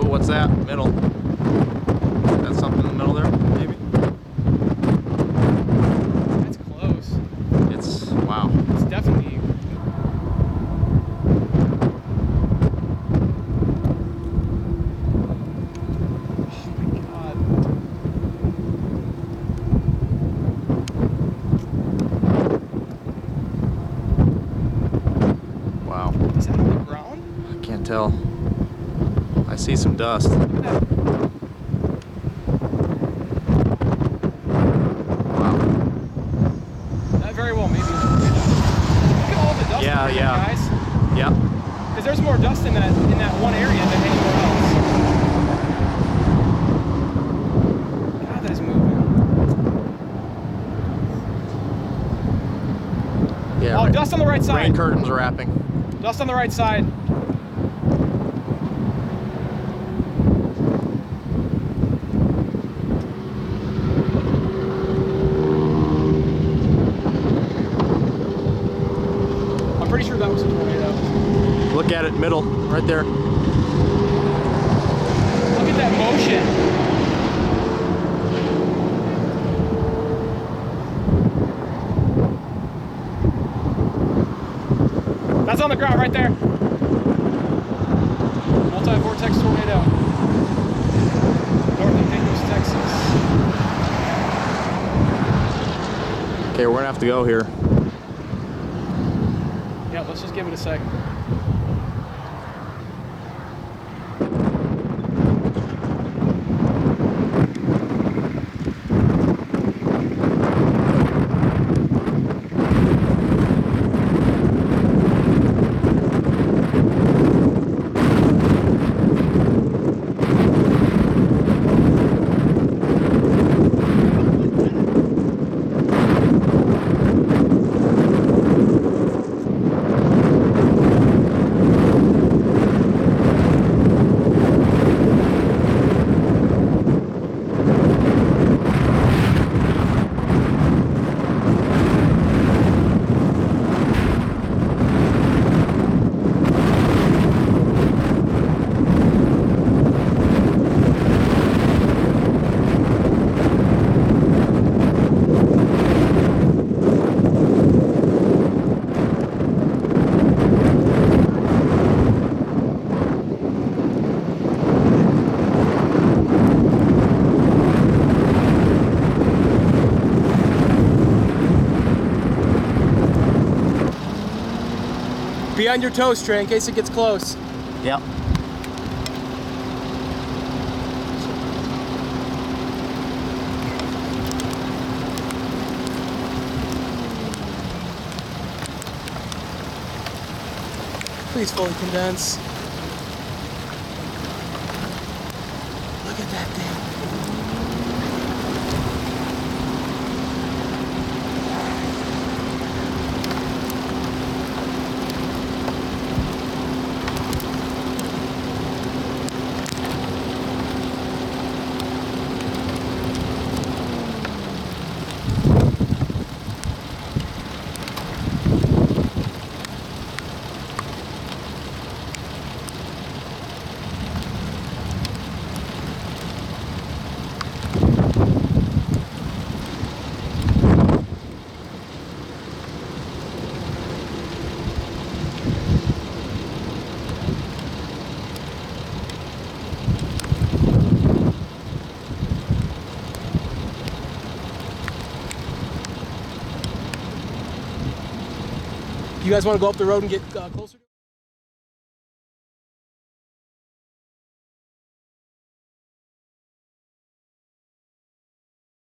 What's that? Middle. That's something in the middle there, maybe? That's close. It's, wow. It's definitely... Oh my god. Wow. Is that on the ground? I can't tell. I see some dust. Look at that. Wow. That very well maybe. Look at all the dust, Yeah, yeah. guys. Yep. Because there's more dust in that one area than anywhere else. God, that is moving. Yeah. Oh, dust on the right side. Rain curtains wrapping. Dust on the right side. I'm pretty sure that was a tornado. Look at it, middle, right there. Look at that motion. That's on the ground right there. Multi-vortex tornado. North of Pecos, Texas. Okay, we're gonna have to go here. Yeah, let's just give it a sec. Be on your toes, Trey, in case it gets close. Yep. Please fully condense. Look at that thing. You guys want to go up the road and get closer?